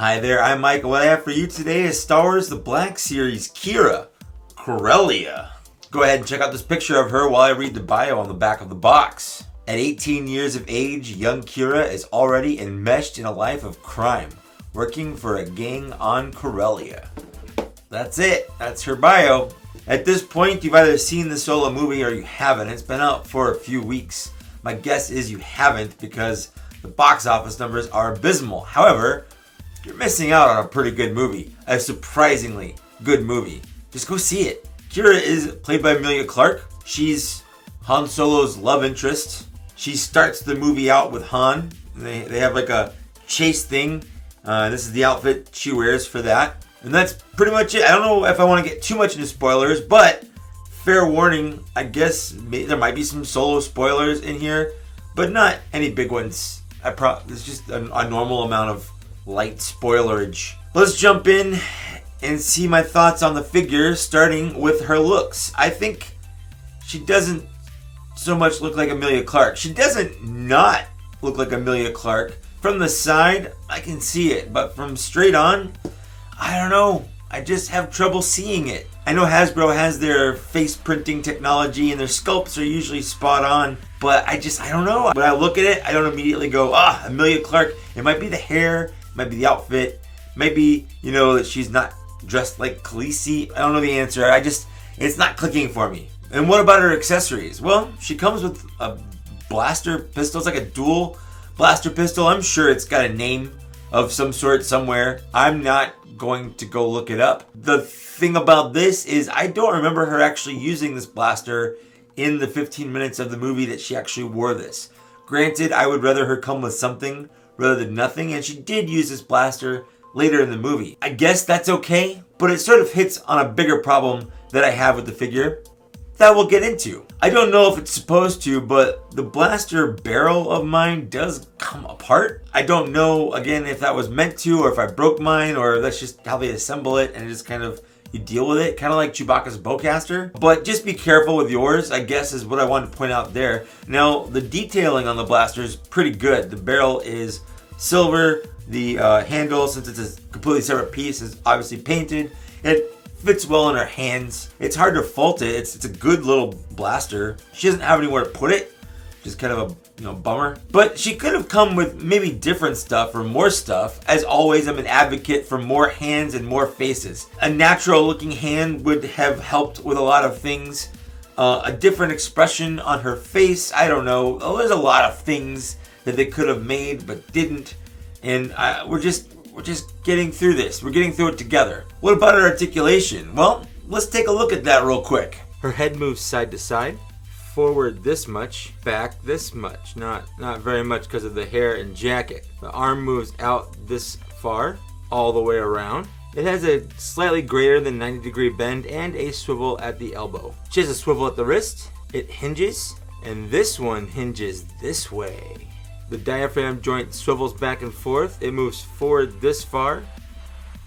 Hi there, I'm Mike, and what I have for you today is Star Wars The Black Series Qi'Ra, Corellia. Go ahead and check out this picture of her while I read the bio on the back of the box. At 18 years of age, young Qi'Ra is already enmeshed in a life of crime, working for a gang on Corellia. That's it, that's her bio. At this point, you've either seen the solo movie or you haven't. It's been out for a few weeks. My guess is you haven't because the box office numbers are abysmal. However, you're missing out on a pretty good movie. A surprisingly good movie. Just go see it. Qi'Ra is played by Emilia Clarke. She's Han Solo's love interest. She starts the movie out with Han. They have like a chase thing. This is the outfit she wears for that. And that's pretty much it. I don't know if I want to get too much into spoilers, but fair warning, I guess there might be some solo spoilers in here, but not any big ones. It's just a normal amount of light spoilerage. Let's jump in and see my thoughts on the figure, starting with her looks. I think she doesn't so much look like Emilia Clarke. She doesn't not look like Emilia Clarke. From the side, I can see it, but from straight on, I don't know. I just have trouble seeing it. I know Hasbro has their face printing technology and their sculpts are usually spot on, but I don't know. When I look at it, I don't immediately go, Emilia Clarke. It might be the hair, it might be the outfit, maybe, that she's not dressed like Khaleesi. I don't know the answer. It's not clicking for me. And what about her accessories? Well, she comes with a blaster pistol. It's like a dual blaster pistol. I'm sure it's got a name of some sort somewhere. I'm not going to go look it up. The thing about this is I don't remember her actually using this blaster in the 15 minutes of the movie that she actually wore this. Granted, I would rather her come with something rather than nothing, and she did use this blaster later in the movie. I guess that's okay, but it sort of hits on a bigger problem that I have with the figure that we'll get into. I don't know if it's supposed to, but the blaster barrel of mine does come apart. I don't know, again, if that was meant to, or if I broke mine, or that's just how they assemble it, and just kind of, you deal with it, kind of like Chewbacca's bowcaster. But just be careful with yours, I guess, is what I wanted to point out there. Now, the detailing on the blaster is pretty good. The barrel is silver. The handle, since it's a completely separate piece, is obviously painted. It fits well in her hands. It's hard to fault it. It's a good little blaster. She doesn't have anywhere to put it, which is kind of a bummer. But she could have come with maybe different stuff or more stuff. As always, I'm an advocate for more hands and more faces. A natural looking hand would have helped with a lot of things. A different expression on her face, I don't know. There's a lot of things that they could have made but didn't. And we're just getting through this. We're getting through it together. What about her articulation? Well, let's take a look at that real quick. Her head moves side to side, forward this much, back this much. Not very much because of the hair and jacket. The arm moves out this far, all the way around. It has a slightly greater than 90-degree bend and a swivel at the elbow. She has a swivel at the wrist. It hinges, and this one hinges this way. The diaphragm joint swivels back and forth. It moves forward this far,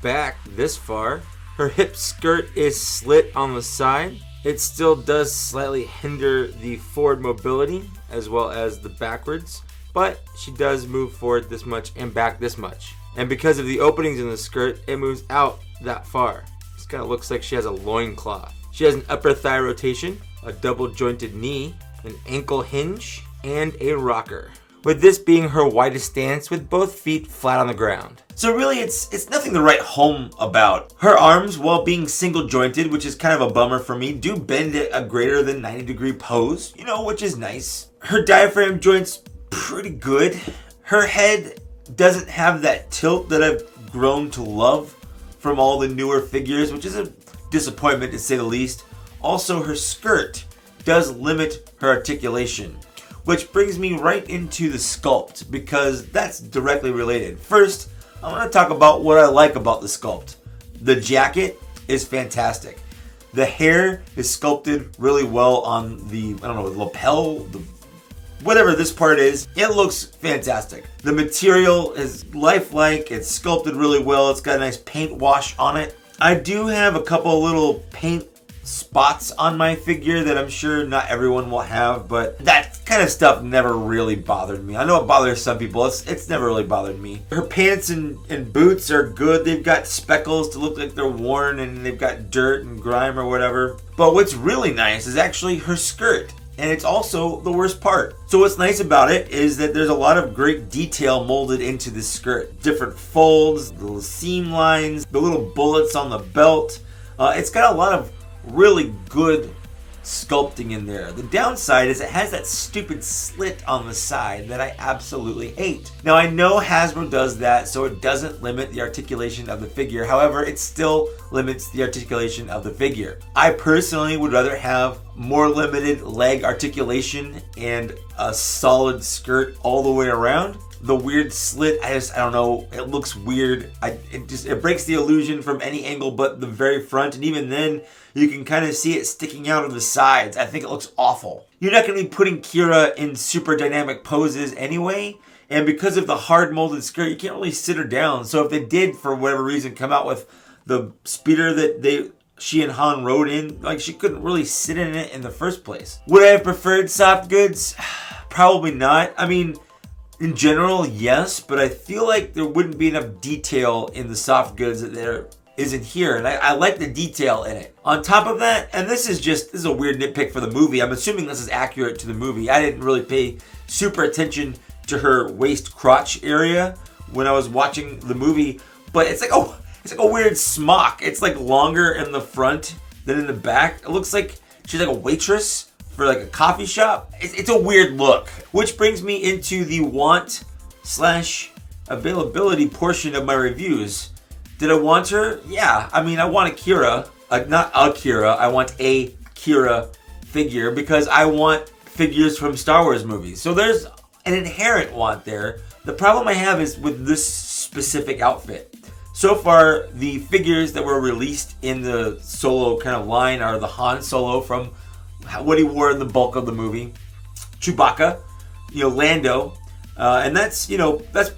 back this far. Her hip skirt is slit on the side. It still does slightly hinder the forward mobility as well as the backwards, but she does move forward this much and back this much. And because of the openings in the skirt, it moves out that far. This kind of looks like she has a loincloth. She has an upper thigh rotation, a double jointed knee, an ankle hinge, and a rocker, with this being her widest stance with both feet flat on the ground. So really it's nothing to write home about. Her arms, while being single jointed, which is kind of a bummer for me, do bend at a greater than 90-degree pose, which is nice. Her diaphragm joint's pretty good. Her head doesn't have that tilt that I've grown to love from all the newer figures, which is a disappointment to say the least. Also, her skirt does limit her articulation, which brings me right into the sculpt, because that's directly related. First, I want to talk about what I like about the sculpt. The jacket is fantastic. The hair is sculpted really well on the, lapel, whatever this part is. It looks fantastic. The material is lifelike. It's sculpted really well. It's got a nice paint wash on it. I do have a couple little paint spots on my figure that I'm sure not everyone will have, but that's kind of stuff never really bothered me. I know it bothers some people. It's never really bothered me. Her pants and boots are good. They've got speckles to look like they're worn, and they've got dirt and grime or whatever. But what's really nice is actually her skirt. And it's also the worst part. So what's nice about it is that there's a lot of great detail molded into this skirt. Different folds, the little seam lines, the little bullets on the belt. It's got a lot of really good sculpting in there. The downside is it has that stupid slit on the side that I absolutely hate. Now I know Hasbro does that so it doesn't limit the articulation of the figure. However, it still limits the articulation of the figure. I personally would rather have more limited leg articulation and a solid skirt all the way around. The weird slit, I don't know, it looks weird. It breaks the illusion from any angle but the very front, and even then you can kind of see it sticking out of the sides. I think it looks awful. You're not going to be putting Qi'Ra in super dynamic poses anyway, and because of the hard molded skirt, you can't really sit her down. So if they did, for whatever reason, come out with the speeder that she and Han rode in, like, she couldn't really sit in it in the first place. Would I have preferred soft goods? Probably not. I mean, in general, yes, but I feel like there wouldn't be enough detail in the soft goods that there isn't here, and I like the detail in it. On top of that, and this is a weird nitpick for the movie, I'm assuming this is accurate to the movie. I didn't really pay super attention to her waist crotch area when I was watching the movie, but it's like a weird smock. It's like longer in the front than in the back. It looks like she's like a waitress for like a coffee shop. It's a weird look, which brings me into the want/availability portion of my reviews. Did I want her? Yeah, I mean, I want a Qi'Ra, not a Qi'Ra, I want a Qi'Ra figure because I want figures from Star Wars movies. So there's an inherent want there. The problem I have is with this specific outfit. So far, the figures that were released in the Solo kind of line are the Han Solo from what he wore in the bulk of the movie, Chewbacca, Lando, and that's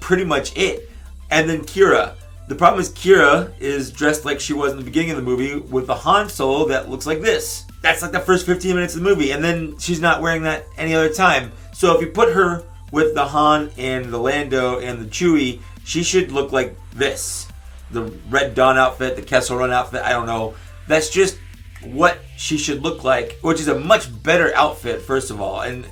pretty much it. And then Qi'Ra. The problem is Qi'Ra is dressed like she was in the beginning of the movie with the Han Solo that looks like this. That's like the first 15 minutes of the movie, and then she's not wearing that any other time. So if you put her with the Han and the Lando and the Chewie, she should look like this. The Red Dawn outfit, the Kessel Run outfit, I don't know. That's just what she should look like, which is a much better outfit, first of all, and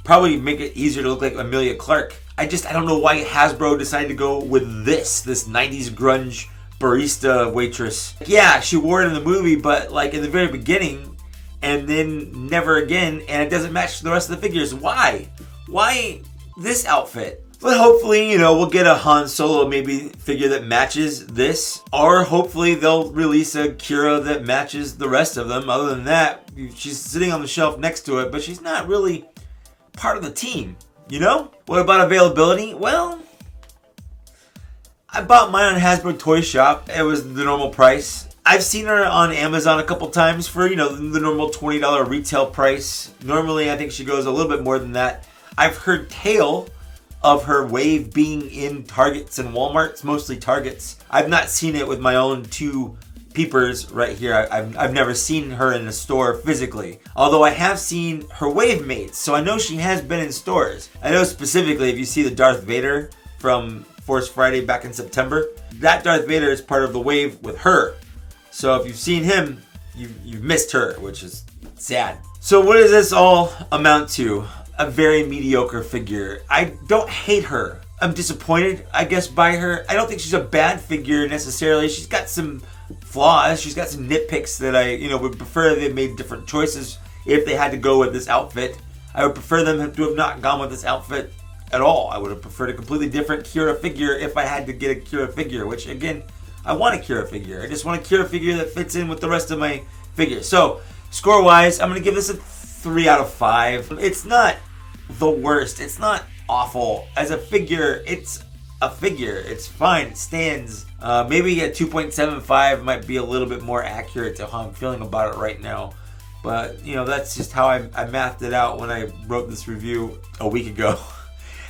probably make it easier to look like Emilia Clarke. I don't know why Hasbro decided to go with this 90s grunge barista waitress. Yeah, she wore it in the movie, but like in the very beginning, and then never again, and it doesn't match the rest of the figures. Why? Why this outfit? But hopefully, we'll get a Han Solo maybe figure that matches this, or hopefully they'll release a Qi'Ra that matches the rest of them. Other than that, she's sitting on the shelf next to it, but she's not really part of the team. What about availability? Well, I bought mine on Hasbro Toy Shop. It was the normal price. I've seen her on Amazon a couple times for, the normal $20 retail price. Normally, I think she goes a little bit more than that. I've heard tale of her wave being in Targets and Walmarts, mostly Targets. I've not seen it with my own two peepers right here. I've never seen her in a store physically, although I have seen her wave mates, so I know she has been in stores. I know specifically if you see the Darth Vader from Force Friday back in September, that Darth Vader is part of the wave with her. So if you've seen him, you've missed her, which is sad. So what does this all amount to? A very mediocre figure. I don't hate her. I'm disappointed, I guess, by her. I don't think she's a bad figure necessarily. She's got some flaws. She's got some nitpicks that I, would prefer they made different choices if they had to go with this outfit. I would prefer them to have not gone with this outfit at all. I would have preferred a completely different Qi'Ra figure if I had to get a Qi'Ra figure, which again, I want a Qi'Ra figure. I just want a Qi'Ra figure that fits in with the rest of my figures. So, score-wise, I'm going to give this a 3 out of 5. It's not the worst. It's not awful. As a figure, it's a figure. It's fine. It stands. Maybe a 2.75 might be a little bit more accurate to how I'm feeling about it right now. But, that's just how I mathed it out when I wrote this review a week ago.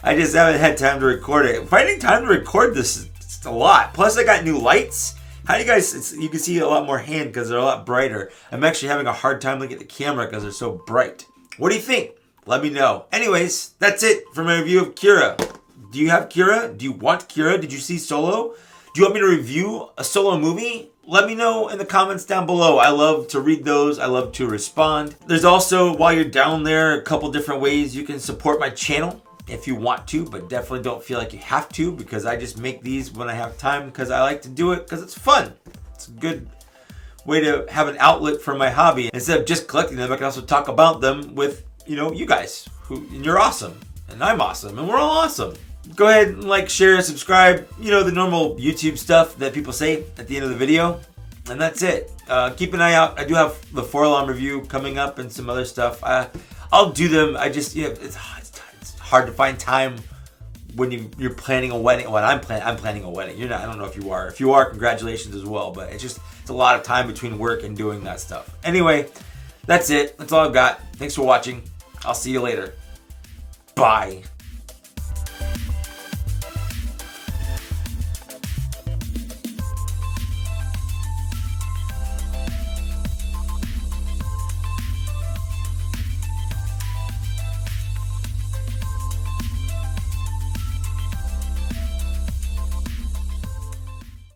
I just haven't had time to record it. Finding time to record this is a lot. Plus, I got new lights. How do you guys... you can see a lot more hand because they're a lot brighter. I'm actually having a hard time looking at the camera because they're so bright. What do you think? let me know. Anyways, that's it for my review of Qi'Ra. Do you have Qi'Ra? Do you want Qi'Ra? Did you see Solo? Do you want me to review a Solo movie? Let me know in the comments down below. I love to read those. I love to respond. There's also, while you're down there, a couple different ways you can support my channel if you want to, but definitely don't feel like you have to, because I just make these when I have time because I like to do it because it's fun. It's a good way to have an outlet for my hobby. Instead of just collecting them, I can also talk about them with, you guys, and you're awesome, and I'm awesome, and we're all awesome. Go ahead and like, share, subscribe, the normal YouTube stuff that people say at the end of the video. And that's it. Keep an eye out. I do have the 4-alarm review coming up and some other stuff. I'll do them. I just, it's hard to find time when you're planning a wedding. Well, I'm planning a wedding. You're not. I don't know if you are. If you are, congratulations as well. But it's a lot of time between work and doing that stuff. Anyway, that's it. That's all I've got. Thanks for watching. I'll see you later. Bye.